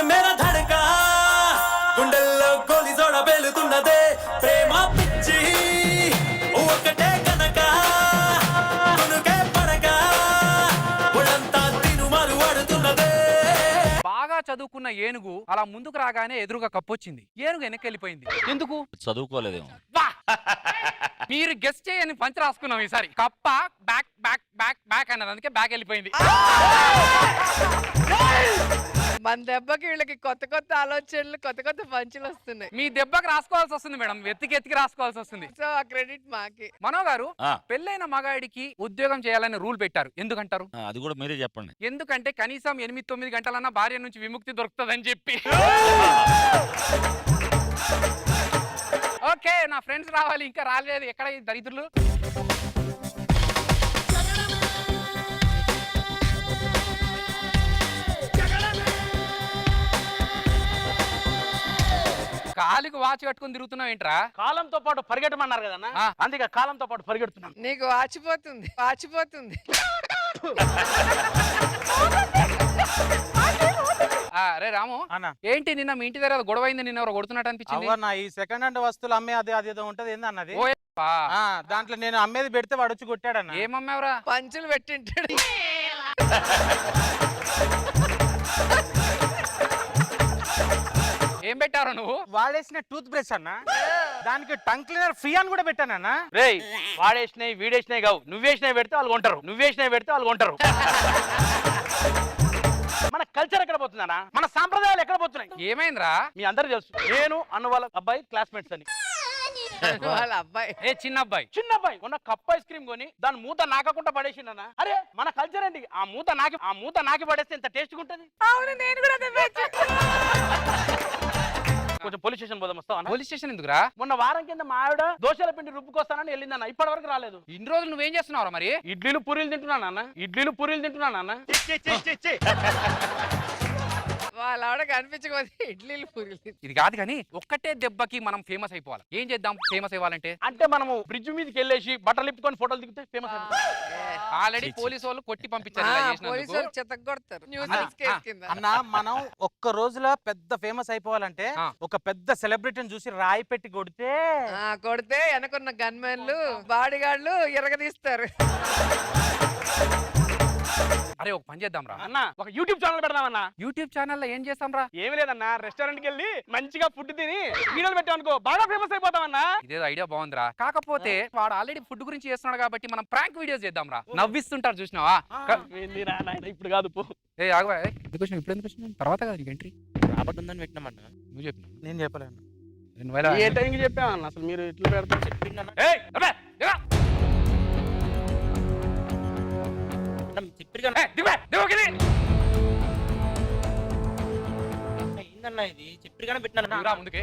మేర ధడకా గుండెల్లో గోలి జోడ పేలుతున్నదే ప్రేమ పిచ్చి ఒక్కటే కనుక కొనుకే పడక ఒళ్ళంతా తినుమరు వాడుతున్నదే. బాగా చదువుకున్న ఏనుగు అలా ముందుకు రాగానే ఎదురుగా కప్పొచ్చింది. ఏనుగు వెనక్కి వెళ్ళిపోయింది. ఎందుకు? చదువుకోలేదేమో. మీరు గెస్ట్ చేయని పంచ్ రాసుకున్నాం ఈసారి. కప్ప బ్యాక్ బ్యాక్ బ్యాక్ బ్యాక్ అన్నది, అందుకే బ్యాక్ వెళ్ళిపోయింది. మన దెబ్బకి వీళ్ళకి కొత్త కొత్త ఆలోచనలు, కొత్త కొత్త పంచులు వస్తున్నాయి. మీ దెబ్బకి రాసుకోవాల్సి వస్తుంది మేడం, ఎత్తికి రాసుకోవాల్సి వస్తుంది. సో ఆ క్రెడిట్ మాకి. మనో గారు, పెళ్ళైన మగాడికి ఉద్యోగం చేయాలని రూల్ పెట్టారు, ఎందుకంటారు? అది కూడా మీరే చెప్పండి. ఎందుకంటే కనీసం 8-9 గంటలన్నా భార్య నుంచి విముక్తి దొరుకుతుందని చెప్పి. ఓకే, నా ఫ్రెండ్స్ రావాలి, ఇంకా రాలేదు. ఎక్కడ ఈ దరిద్రులు? కాలికి వాచ్ కట్టుకుని తిరుగుతున్నావు ఏంట్రా? కాలంతో పాటు పరిగెట్టమన్నారు కదన్నా, అందుకే కాలంతో పాటు పరిగెడుతున్నాను. నీకు వాచిపోతుంది, వాచిపోతుంది. రే రాము అన్న, ఏంటి నిన్న మీ ఇంటి దగ్గర గొడవ అయింది, నిన్న ఎవరు కొడుతున్నట్టు అనిపించింది? ఈ సెకండ్ హ్యాండ్ వస్తువులు అమ్మే అదేదో ఉంటది ఏందన్నది. దాంట్లో నేను అమ్మేది పెడితే వాడు వచ్చి కొట్టాడన్న. ఏమమ్మావురా? పంచులు పెట్టింటాడు. ఏం పెట్టారు నువ్వు? వాడేసిన టూత్ బ్రష్ అన్న, దానికి టంగ్ క్లీనర్ ఫ్రీ అని కూడా పెట్టానన్న. రే వాడేసినాయి వీడేసినాయి కావు, నువ్వేసినాయి పెడితే వాళ్ళు కొంటారు, నువ్వేసినాయి పెడితే వాళ్ళు కొంటారు. మన కల్చర్ ఎక్కడ పోతుందన్నా, మన సాంప్రదాయాలు ఎక్కడ పోతున్నాయి? ఏమైందిరా? మీ అందరూ తెలుసు, నేను అన్న వాళ్ళ అబ్బాయి క్లాస్మేట్స్ అని. వాళ్ళ అబ్బాయి చిన్న అబ్బాయి ఉన్న కప్ ఐస్ క్రీమ్ కొని దాని మూత నాకకుండా పడేసిండన్నా. అరే మన కల్చర్ ఏంటి, ఆ మూత నాకి పడేస్తే ఎంత టేస్ట్గా ఉంటుంది. అవును, నేను కూడా కొంచెం పోలీస్ స్టేషన్ పోదాం, వస్తావా? పోలీస్ స్టేషన్ ఎందుకురా? మొన్న వారం కింద మా ఆవిడ దోశల పిండి రుబ్బుకొస్తానని వెళ్ళిందన్న, ఇప్పటి వరకు రాలేదు. ఇన్ని రోజులు నువ్వేం చేస్తున్నావు మరి? ఇడ్లీలు పూరీలు తింటున్నానన్న. వాళ్ళ ఆవిడ కనిపించకపోతే ఇడ్లీలు పూరీలు. ఇది కాదు కానీ ఒక్కటే దెబ్బకి మనం ఫేమస్ అయిపోవాలి. ఏం చేద్దాం ఫేమస్ అవ్వాలంటే? అంటే మనము బ్రిడ్జ్ మీదకి వెళ్ళేసి బట్టలు ఇప్పుకొని ఫోటోలు దిగితే ఫేమస్. ఆల్రెడీ పోలీసు వాళ్ళు కొట్టి పంపించారు. పోలీసు చెత్తగొడతారు న్యూస్ కేసు కింద. అన్న మనం ఒక్క రోజులో పెద్ద ఫేమస్ అయిపోవాలంటే ఒక పెద్ద సెలబ్రిటీని చూసి రాయి పెట్టి కొడితే వెనకున్న గన్మెన్లు బాడీగార్డ్లు ఎరగదీస్తారు. అరే ఒక పని చేద్దాం రా అన్న, ఒక యూట్యూబ్ ఛానల్ పెడదామన్నా. యూట్యూబ్ ఛానల్ లో ఏం చేస్తాం రా? ఏమి లేదన్నా, రెస్టారెంట్ కి వెళ్ళి మంచిగా ఫుడ్ తిని వీడియోలు పెట్టామనుకో బాగా ఫేమస్ అయిపోతామన్నా. ఇదేదో ఐడియా బాగుందిరా. కాకపోతే వాడు ఆల్రెడీ ఫుడ్ గురించి చేస్తున్నాడు కాబట్టి మనం ప్రాంక్ వీడియోస్ చేద్దాం రా. నవ్విస్తుంటారు చూసినావా? ఇప్పుడు కాదు పో. ఏ ఆగవా, ఇప్పుడు ఎందుకు వచ్చిన తర్వాత కదా నీకు ఎంట్రీ రాబట్టుందని పెట్టినామన్నా. నువ్వు చెప్పినావు, నేను చెప్పలేను. ఏ టైంకి చెప్పామన్నా అసలు మీరు ఇట్లా పెడతారు? ముందుకే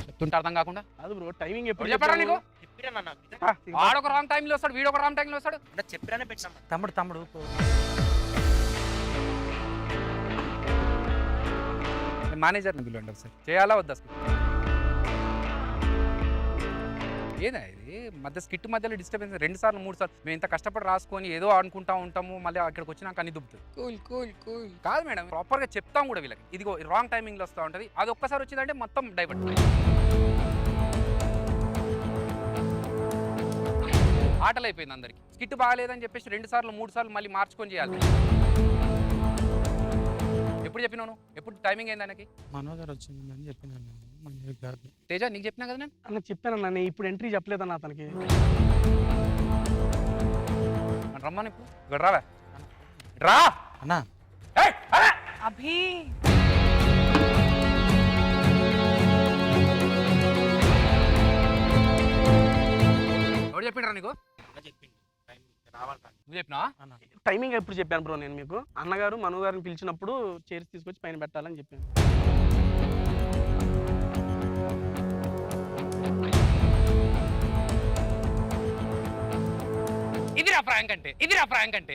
చెప్తుంటే అర్థం కాకుండా అది బ్రో, టైమింగ్ ఎప్పుడు చెప్పారా నీకు? వాడొక రాంగ్ టైంలో వస్తాడు, వీడొక రాంగ్ టైంలో వస్తాడు. చెప్పిరానే పెట్టినా. తమ్ముడు మేనేజర్ని పిలవండి ఒకసారి. చేయాలా వద్దా? ఏదా ఇది మధ్య స్కిట్ మధ్యలో డిస్టర్బెన్స్ 2 సార్లు 3 సార్లు మేము ఇంత కష్టపడి రాసుకొని ఏదో అనుకుంటా ఉంటాము, మళ్ళీ అక్కడికి వచ్చినాక అన్ని దుబ్బుతుంది. కూల్ కాదు మేడం, ప్రాపర్ గా చెప్తాం కూడా వీళ్ళకి. ఇదిగో రాంగ్ టైమింగ్ లో వస్తూ ఉంటది, అది ఒక్కసారి వచ్చిందంటే మొత్తం డైవర్ట్. ఆటలు అయిపోయింది అందరికి. స్కిట్ బాగాలేదని చెప్పేసి 2 సార్లు 3 సార్లు మళ్ళీ మార్చుకొని చేయాలి. ఎప్పుడు చెప్పినాను? ఎప్పుడు టైమింగ్ అయింది ఆయనకి? మనోహర్ వచ్చిందని చెప్పినాను. తేజ నీకు చెప్పినా కదా నేను? అన్న చెప్పానన్నా, నేను ఇప్పుడు ఎంట్రీ చెప్పలేదన్నా అతనికి. రమ్మని ఇప్పుడు రావా రా అన్నా. అభి ఎవరు చెప్పిండ్రా నీకు? నువ్వు చెప్పినా? టైమింగ్ ఎప్పుడు చెప్పాను బ్రో నేను మీకు? అన్నగారు మను గారిని పిలిచినప్పుడు చైర్స్ తీసుకొచ్చి పైన పెట్టాలని చెప్పాను. ఇదిరా ప్రాంక్ అంటే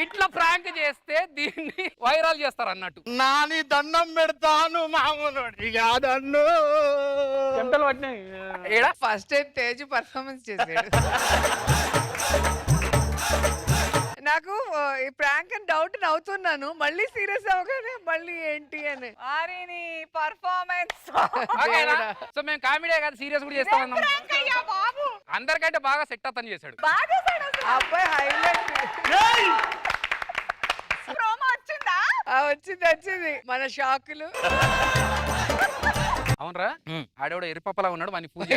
ఇట్లా ప్రాంక్ చేస్తే దీన్ని వైరల్ చేస్తారు అన్నట్టు. నాని దండం పెడతాను, మామూలు కాదన్ను. చెంటలు పట్టినాయి. ఫస్ట్ టైం తేజు పర్ఫార్మెన్స్ చేశాడు. నాకు ఈ ప్రాంక్ అని డౌట్ నవ్వుతున్నాను, మళ్ళీ సీరియస్ అవగానే మళ్ళీ ఏంటి అని. ఆరిని పర్ఫార్మెన్స్ ఓకేనా? సో మేము కామెడీ కాదు సీరియస్ కూడా చేస్తా ఉన్నాం. బాబు అందరికంటే బాగా సెట్ అతను చేశాడు. బాగా చేశాడు అసలు. అబ్బాయి హైలైట్. ప్రోమో వచ్చిందా? వచ్చింది మన షాకులు. అవునరా ఆడేవాడు ఎరిపప్పలా ఉన్నాడు వాని పూజ.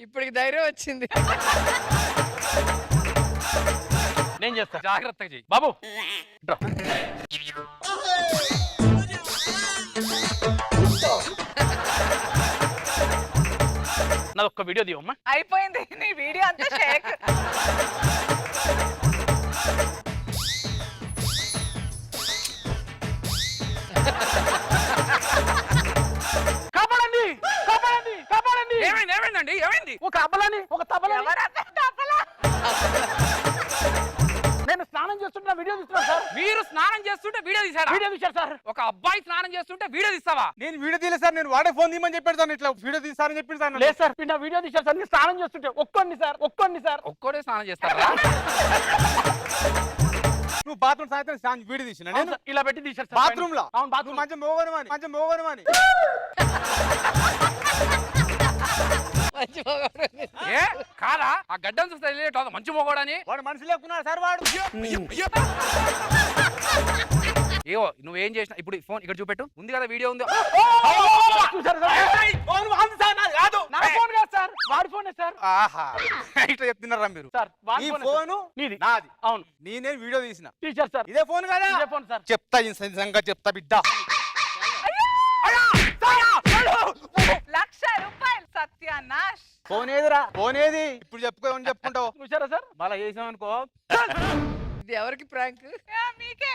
ఇప్పటికి ధైర్యం వచ్చింది. నేను చేస్తా. జాగ్రత్తగా చెయ్యి బాబు ఇట్రా. నాది ఒక్క వీడియో దివమ్మా. అయిపోయింది నీ వీడియో అంతా షేక్. కాపాడండి కాపాడండి కాపాడండి. ఏమైందండి ఏమైంది? ఒక అబ్బలని ఒక తబలని. నేను స్నానం చేస్తుంటే వీడియో తీస్తున్నా సార్. మీరు స్నానం చేస్తుంటే వీడియో తీసాడా? వీడియో తీశారు సార్. ఒక అబ్బాయి స్నానం చేస్తుంటే వీడియో తీస్తావా? నేను వీడియో తీయలేదు సార్, నేను వాడే ఫోన్ తీయమని చెప్పాడు సార్, ఇట్లా వీడియో తీస్తారని చెప్పింది సార్. లేదు సార్ నా వీడియో తీశారు సార్. నేను స్నానం చేస్తుంటే ఒక్కండి సార్ ఒక్కండి సార్. ఒక్కడే స్నానం చేస్తారా? నువ్వు బాత్రూమ్ సాయంత్రం వీడియో తీసిన అవును నేను సార్, ఇలా పెట్టి తీశారు సార్. బాత్రూమ్ లో. అవును బాత్రూమ్. మంచి మోగను అని మంచి మగవాడు. ఏ కాదా? ఆ గడ్డం చూస్తే తెలియటం మంచి మొగోడని. వాడు మనిషి లేకున్నాడు సార్ వాడు. ఏవో నువ్వేం చేసినా ఇప్పుడు ఫోన్ ఇక్కడ చూపెట్టు. ఉంది కదా వీడియో ఉంది. చూశారు సార్. నా ఫోన్ కాదు సార్, వాడి ఫోనే సార్. ఆహా ఇట్లా చెప్తున్నారా మీరు? సార్ వాడి ఈ ఫోనే ఫోను సార్. నీది. నాది. అవును నేనే వీడియో తీసిన. తీశారు సార్. ఇదే ఫోన్ కదా? ఇదే ఫోన్ సార్. చెప్తా సంగతి చెప్తా బిడ్డ. 1,00,000 రూపాయలు సత్యానాష్. ఫోన్ ఏదిరా? ఫోన్ ఏది? ఇప్పుడు చెప్పుకోమని చెప్పుకుంటావు. చూశారా సార్. మళ్ళా చేసాం అనుకో. ఇది ఎవరికి ప్రాంక్? మీకే.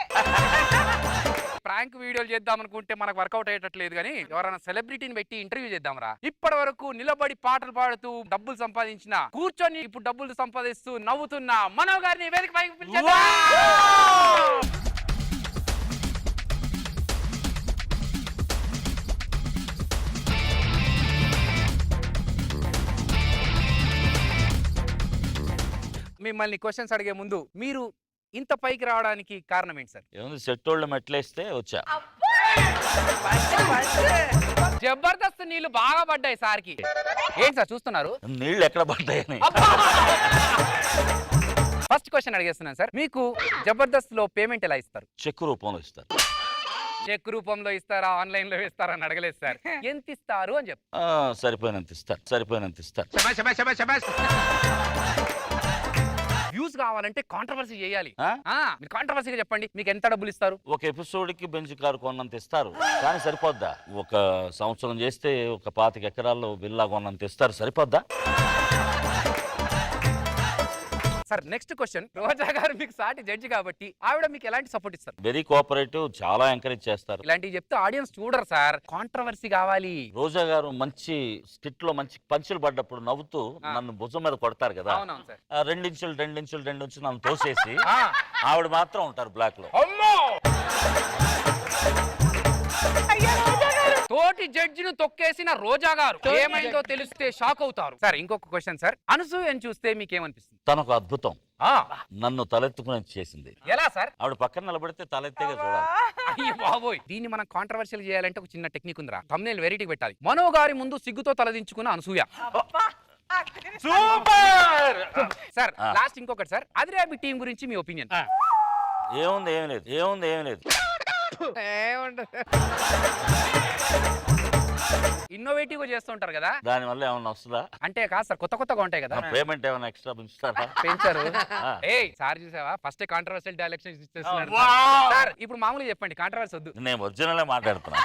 ప్రాంక్ వీడియోలు చేద్దాం అనుకుంటే మనకు వర్కౌట్ అయ్యేటట్లేదు కానీ ఎవరైనా సెలబ్రిటీని పెట్టి ఇంటర్వ్యూ చేద్దాంరా. ఇప్పటి వరకు నిలబడి పాటలు పాడుతూ డబ్బులు సంపాదించిన, కూర్చొని ఇప్పుడు డబ్బులు సంపాదిస్తూ నవ్వుతున్న మనో గారిని వేదిక పైకి పిలిచేద్దాం. మిమ్మల్ని క్వశ్చన్స్ అడిగే ముందు మీరు ఇంత పైకి రావడానికి కారణం ఏంటి సార్? ఏముంది సెట్టోళ్ళు మెట్లేస్తే వచ్చా. జబర్దస్త్ నీళ్లు బాగా పడ్డాయి సార్కి. ఏంటి సార్ చూస్తున్నారు? నీళ్ళు ఎక్కడ పడ్డాయని. ఫస్ట్ క్వశ్చన్ అడిగేస్తున్నాను సార్, మీకు జబర్దస్త్ లో పేమెంట్ ఎలా ఇస్తారు? చెక్ రూపంలో ఇస్తారు. చెక్ రూపంలో ఇస్తారా, ఆన్లైన్ లో ఇస్తారా అని అడగలేదు సార్. ఎంత ఇస్తారు అని చెప్పు. సరిపోయినంత ఇస్తారు. వ్యూస్ కావాలంటే కాంట్రవర్సీ చేయాలి. ఆ? మీరు కాంట్రవర్సీగా చెప్పండి, మీకు ఎంత డబ్బులు ఇస్తారు? ఒక ఎపిసోడ్ కి బెంచ్ కారు కొన్నంత ఇస్తారు కానీ సరిపోద్దా? ఒక సంవత్సరం చేస్తే ఒక 25 ఎకరాల్లో విల్లా కొన్నంత ఇస్తారు, సరిపోద్దా? సార్ నెక్స్ట్ క్వశ్చన్, రోజా గారు మీకు సాటి జడ్జి కాబట్టి ఆవిడ మీకు ఎలాంటి సపోర్ట్ ఇస్తారు? వెరీ కోఆపరేటివ్, చాలా ఎంకరేజ్ చేస్తారు. ఇలాంటివి చెప్తే ఆడియన్స్ చూడరు సార్, కాంట్రవర్సీ కావాలి. రోజా గారు మంచి స్కిట్ లో మంచి పంచులు పడ్డప్పుడు నవ్వుతూ నన్ను భుజం మీద కొడతారు కదా, అవునవును సార్. 2 ఇంచులు నన్ను తోసేసి ఆవిడ మాత్రం ఉంటారు బ్లాక్ లో. అమ్మో! తోటి జడ్జిను తొక్కేసిన రోజా గారు ఏమైందో తెలిస్తే షాక్ అవుతారు. సార్ ఇంకొక క్వశ్చన్ సార్, అనసూయని చూస్తే మీకేమనిపిస్తుంది? తనొక అద్భుతం, నన్ను తలెత్తుకుని చేసింది. ఎలా సార్? ఆవిడ పక్కన నిలబడితే తలెత్తేగా చూడాలి. అయ్యో బాబోయ్, దీన్ని మనం కాంట్రవర్షియల్ చేయాలంటే ఒక చిన్న టెక్నిక్ ఉందిరా. thumbnail వెరైటీ పెట్టాలి. మనో గారి ముందు సిగ్గుతో తలదించుకున్న అనసూయ. సూపర్ సార్ లాస్ట్ ఇంకొకటి సార్, అదిరాబి టీం గురించి మీ ఒపీనియన్? ఏముంది ఏం లేదు. ఇన్నోవేటివ్ గా చేస్తుంటారు కదా, దాని వల్ల ఏమన్నా వస్తుందా? అంటే కాదు సార్, కొత్తగా ఉంటాయి కదా. పేమెంట్ ఏమైనా ఎక్స్ట్రా పెంచుతారా? పెంచారు. ఏయ్ సార్ చూసావా, ఫస్ట్ కాంట్రవర్షియల్ డైరెక్షన్ ఇచ్చేస్తున్నాడు సార్. ఇప్పుడు మామూలుగా చెప్పండి, కాంట్రవర్సీ వద్దు. నేను ఒరిజినల్ మాట్లాడుతున్నా.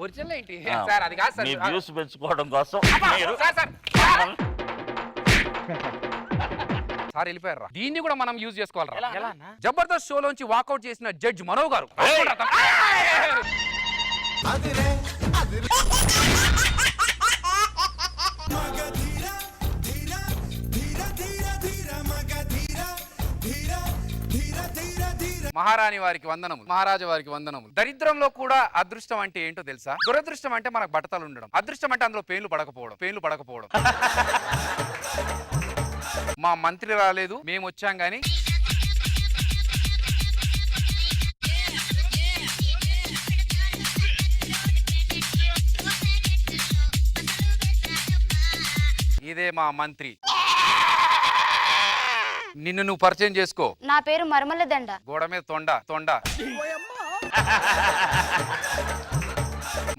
ఒరిజినల్ ఏంటి సార్? అది కాదు సార్. మీ వ్యూస్ పెంచుకోవడం కోసం మీరు సార్ సార్ వెళ్ళిపోయారా? దీన్ని కూడా మనం యూజ్ చేసుకోవాలరా. జబర్దస్త్ షోలోంచి వాకౌట్ చేసిన జడ్జ్ మనో గారు. మహారాణి వారికి వందనములు, మహారాజా వారికి వందనములు. దరిద్రంలో కూడా అదృష్టం అంటే ఏంటో తెలుసా? దురదృష్టం అంటే మనకు బట్టతలు ఉండడం, అదృష్టం అంటే అందులో పేర్లు పడకపోవడం. మా మంత్రి రాలేదు, మేము వచ్చాం గానీ ఇదే మా మంత్రి. నిన్ను నువ్వు పరిచయం చేసుకో. నా పేరు మరమల్ల దండ. గోడ మీద తొండ.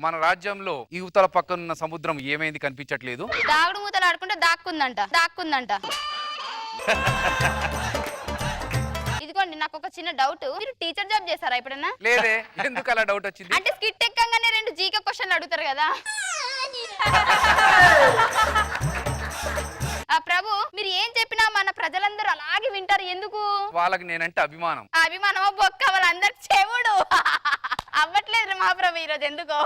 మన రాజ్యంలో యువతల పక్కనున్న సముద్రం ఏమైంది కనిపించట్లేదు? దాగుడు మూతలు ఆడుకుంటే దాక్కుందంట. ఇదిగోండి, నాకు ఒక చిన్న డౌట్. మీరు టీచర్ జాబ్ చేస్తారా ఎప్పుడన్నా? లేదే. ఎందుకు అలా డౌట్ వచ్చింది? అంటే స్కిట్ ఎక్కగానే 2 జీకే క్వశ్చన్లు అడుగుతారు కదా. ప్రభు, మీరు ఏం చెప్పినా మన ప్రజలందరూ అలాగే వింటారు. ఎందుకు? వాళ్ళకి నేనంటే అభిమానం. అభిమానమో బొక్క, వాళ్ళందరికి చెవుడు అవ్వట్లేదు మహాప్రభు ఈరోజు. ఎందుకో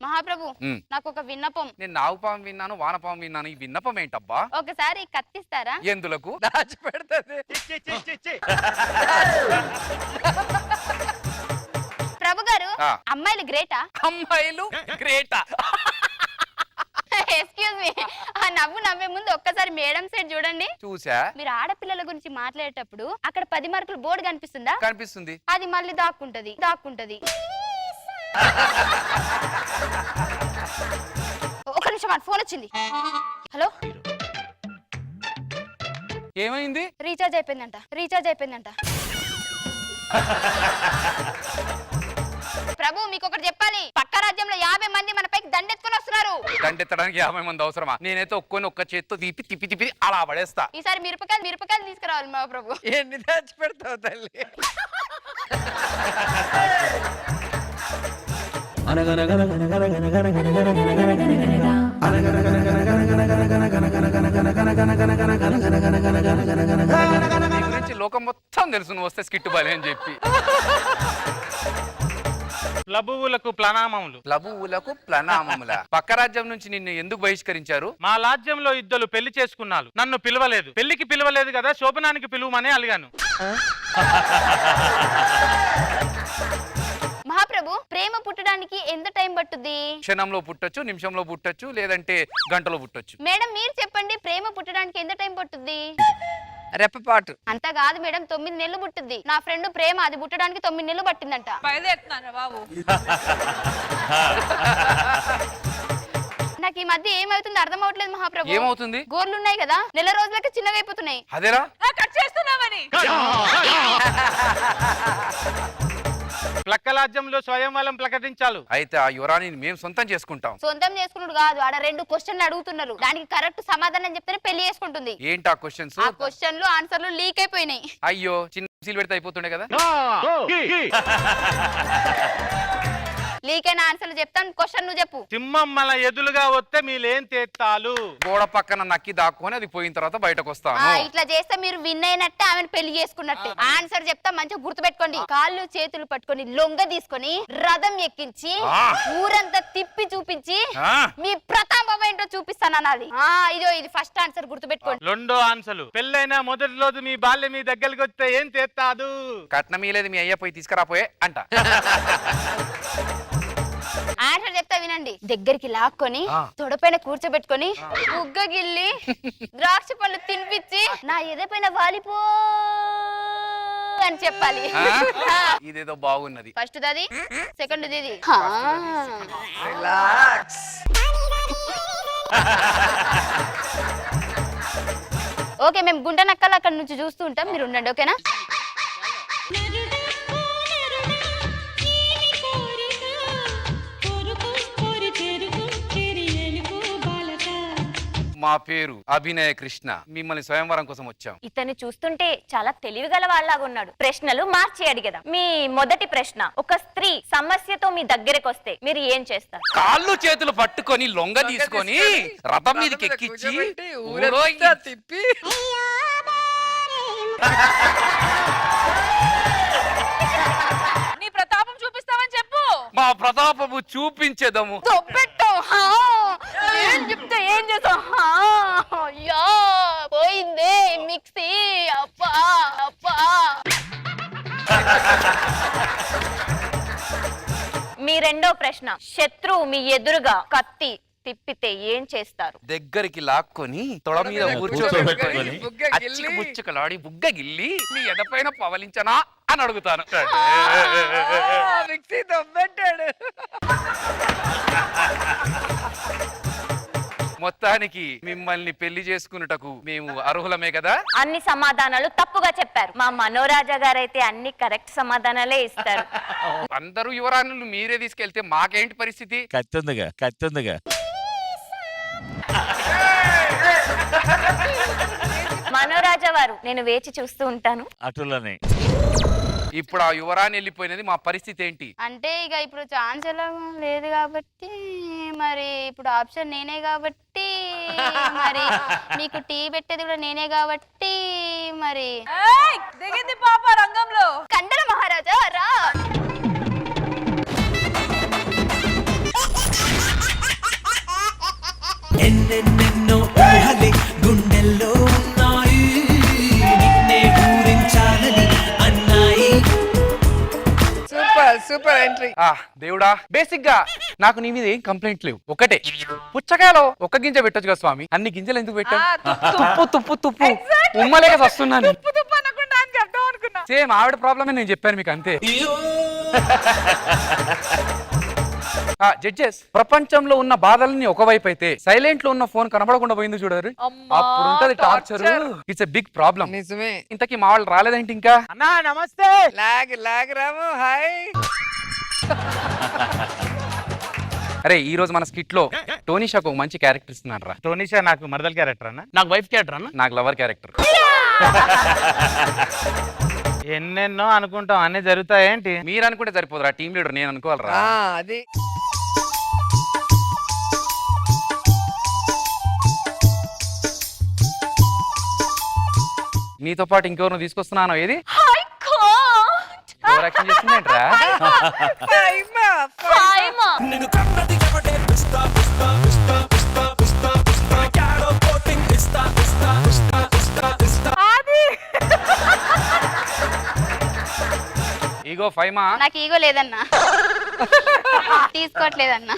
మహాప్రభు, నాకు ఒక విన్నపం. నేను నాగుపాము విన్నాను, వానపాము విన్నాను. ఈ విన్నపం ఏంటబ్బా? ఒకసారి కత్తిస్తారా? ఎందులకు? దాచి పెడతది. ప్రభు గారు, అమ్మాయిలు గ్రేటా? అమ్మాయిలు గ్రేటా? ఎక్స్క్యూజ్ మీ, ఆ నవ్వే ముందు ఒక్కసారి మేడం సైడ్ చూడండి. చూసా. మీరు ఆడపిల్లల గురించి మాట్లాడేటప్పుడు అక్కడ 10 మార్కులు బోర్డు కనిపిస్తుందా? కనిపిస్తుంది. అది మళ్ళీ దాక్కుంటది. ఒక నిమిషం, ఫోన్ వచ్చింది. హలో, ఏమైంది? రీఛార్జ్ అయిపోయిందంట. ప్రభు, మీకు ఒకటి చెప్పాలి. పక్క రాజ్యంలో 50 మంది మన పైకి దండెత్తుకొని వస్తున్నారు. దండెత్తడానికి 50 మంది అవసరమా? నేనైతే ఒక్క చేత్తో తిప్పి అలా పడేస్తా. ఈసారి మిరపకాయలు తీసుకురావాలి మా ప్రభు. ఎన్ని దాచి పెడతావు తల్లి? నీ గురించి లోకం మొత్తం తెలుసు, నువ్వు వస్తే స్కిట్ బాలే అని చెప్పి. లబువులకు ప్రణామములు. లబువులకు ప్రణామముల. పక్క రాజ్యం నుంచి నిన్ను ఎందుకు బహిష్కరించారు? మా రాజ్యంలో ఇద్దరు పెళ్లి చేసుకున్నారు, నన్ను పిలవలేదు. పెళ్లికి పిలవలేదు కదా, శోభనానికి పిలువమని అలిగాను. మహాప్రభు, ప్రేమ పుట్టడానికి ఎంత టైం పట్టుద్ది? క్షణంలో పుట్టొచ్చు, నిమిషంలో పుట్టొచ్చు, లేదంటే గంటలో పుట్టొచ్చు. మేడం, మీరు చెప్పండి, ప్రేమ పుట్టడానికి ఎంత టైం పట్టుద్ది? రెప్పపాటు. అంత కాదు మేడం, 9 నెలలు పుట్టుద్ది. నా ఫ్రెండ్ ప్రేమ, అది పుట్టడానికి 9 నెలలు పట్టిందంట. బయలుదేరుతున్నారా బాబు? నాకు ఈ మధ్య ఏమవుతుంది అర్థం అవట్లేదు మహాప్రభు. ఏమవుతుంది? గోర్లు ఉన్నాయి కదా, నెల రోజులకి చిన్నగా అయిపోతున్నాయి. అదేరా కట్ చేస్తున్నామని. ప్లక్క రాజ్యంలో స్వయంవరం ప్రకటించాలి. అయితే ఆ యువరాణి మేము సొంతం చేసుకుంటాం. సొంతం చేసుకున్నాడు కాదు, ఆడ 2 క్వశ్చన్లు అడుగుతున్నారు. దానికి కరెక్ట్ సమాధానం చెప్తేనే పెళ్లి చేసుకుంటుంది. ఏంటి ఆ క్వశ్చన్స్? ఆ క్వశ్చన్లు ఆన్సర్లు లీక్ అయిపోయినాయి. అయ్యో, చిన్న సీల్ పెడితే అయిపోతుండే కదా. లీక్ అయిన ఆన్సర్లు చెప్తాను, క్వశ్చన్ నువ్వు చెప్పు. సింహం మన ఎదులుగా వస్తే మీరేం తెత్తాలు? గోడ పక్కన నక్కి దాక్కుని అది పోయిన తర్వాత బయటకు వస్తాను. ఇట్లా చేస్తే మీరు విన్ అయినట్టే, ఆమెను పెళ్లి చేసుకున్నట్టే. ఆన్సర్ చెప్తా, మంచిగా గుర్తుపెట్టుకోండి. కాళ్ళు చేతులు పట్టుకొని లొంగ తీసుకొని రథం ఎక్కించి ఊరంతా తిప్పి చూపించి మీ ప్రతాపం ఏంటో చూపిస్తాను అనాలి. ఇది ఫస్ట్ ఆన్సర్, గుర్తుపెట్టుకోండి. రెండో ఆన్సర్, పెళ్ళైనా మొదటి రోజు మీ బాల్య మీ దగ్గరికి వస్తే ఏం తెత్తాదు? కట్నం లేదు, మీ అయ్య పోయి తీసుకురాపోయే అంట. ఆన్సర్ చెప్తా వినండి. దగ్గరికి లాక్కొని తొడపైన కూర్చోబెట్టుకొని బుగ్గ గిల్లి ద్రాక్ష పళ్ళు తినిపించి నా ఎదపైన వాలిపో అని చెప్పాలి. ఇదేదో బాగున్నది. ఫస్ట్ అది, సెకండ్ ఇది. ఓకే, మేము గుంట నక్కలు అక్కడ నుంచి చూస్తూ ఉంటాం, మీరు ఉండండి. ఓకేనా? మా పేరు అభినయ కృష్ణ. మిమ్మల్ని స్వయంవరం కోసం వచ్చాం. ఇతన్ని చూస్తుంటే చాలా తెలివిగల వాళ్ళగా ఉన్నాడు. ప్రశ్నలు మార్చి అడిగేదా. మీ మొదటి ప్రశ్న, ఒక స్త్రీ సమస్యతో మీ దగ్గరకు వస్తే మీరు ఏం చేస్తారు? కాళ్ళు చేతులు పట్టుకొని లొంగ తీసుకొని రథం మీదకి ఎక్కించి తిప్పి నీ ప్రతాపం చూపిస్తావని చెప్పు. మా ప్రతాపము చూపించేదము. ఏం చెప్తే ఏం చేసావు? అయ్యో, పోయింది మిక్సీ. అప్పా. మీ రెండో ప్రశ్న, శత్రువు మీ ఎదురుగా కత్తి తిప్పితే ఏం చేస్తారు? దగ్గరికి లాక్కొని తొడ మీద కూర్చోబెట్టుకొని, బుగ్గ గిల్లి. అచ్చికి ముచ్చుకలాడి బుగ్గ గిల్లి నీ ఎడపైన పవలించనా అని అడుగుతాను. మిక్సీ దొబ్బెట్టాడు. మొత్తానికి మిమ్మల్ని పెళ్లి చేసుకున్నటకు మేము అర్హులమే కదా? అన్ని సమాధానాలు తప్పుగా చెప్పారు. మా మనోరాజా గారైతే అన్ని కరెక్ట్ సమాధానాలే ఇస్తారు. అందరూ యువరాణులు మీరే తీసుకెళ్తే మాకేంటి పరిస్థితి? కత్తుందిగా మనోరాజా వారు, నేను వేచి చూస్తూ ఉంటాను. అటులనే. ఇప్పుడు ఆ యువరాణి వెళ్ళిపోయినది, మా పరిస్థితి ఏంటి? అంటే ఇక ఇప్పుడు ఛాన్స్ ఎలా లేదు కాబట్టి మరి ఇప్పుడు ఆప్షన్ నేనే కాబట్టి మరి మీకు టీ పెట్టేది కూడా నేనే కాబట్టి మరి ఏయ్, దిగింది పాప రంగంలో. కండల మహారాజా రా. ఎన్నెన్నెన్నో ఊహలే గుండెల్లో ఉన్నాయి, నిన్నే ఊరించాలని అన్నాయి. Super super entry. ఆ దేవుడా, బేసిక్ గా నాకు నీ మీద ఏం కంప్లైంట్ లేవు. ఒకటే, పుచ్చకాయలో ఒక్క గింజ పెట్టొచ్చు కదా స్వామి, అన్ని గింజలు ఎందుకు పెట్టావు? తుప్పు తుప్పు తుప్పు ఉమ్మలేక వస్తున్నాను. తుప్పు తుప్పు అనకుండా అని చెప్తాం అనుకున్నా. సేమ్ ఆవిడ ప్రాబ్లమే నేను చెప్పాను మీకు, అంతే. జడ్జెస్, ప్రపంచంలో ఉన్న బాధల్ని ఒకవైపు అయితే సైలెంట్ లో ఉన్న ఫోన్ కనబడకుండా పోయింది చూడరు, అమ్మా, అప్పుడు ఉంటది torture. It's a big problem. నిజమే. ఇంతకీ మా వాళ్ళు రాలేదేంటి ఇంకా? అన్నా నమస్తే. లాగ్ రాము. హాయ్. అరే, ఈ రోజు మన స్కిట్ లో టోనీషాకు ఒక మంచి క్యారెక్టర్ ఇస్తున్నాడు రా. టోనీషా నాకు మరదల్ క్యారెక్టర్ అన్న. నాకు వైఫ్ క్యారెక్టర్ అన్న. నాకు లవర్ క్యారెక్టర్. ఎన్నెన్నో అనుకుంటాం, అన్ని జరుగుతాయేంటి? మీరు అనుకుంటే సరిపోదురా, టీమ్ లీడర్ నేను అనుకోవాలరా. అది నీతో పాటు ఇంకెవరు తీసుకొస్తున్నాను? ఏది I can't. ఓవర్ యాక్షన్ చేస్తుందేంట్రా? ఫైమా. ఫైమా. నిన్ను కన్నది ఎవడే? పిస్తా పిస్తా పిస్తా పిస్తా పిస్తా పిస్తా యాడో కోటింగ్ పిస్తా పిస్తా పిస్తా పిస్తా పిస్తా. ఇగో ఫైమా. నాకు ఈగో లేదన్నా. తీసుకోవట్లేదన్నా.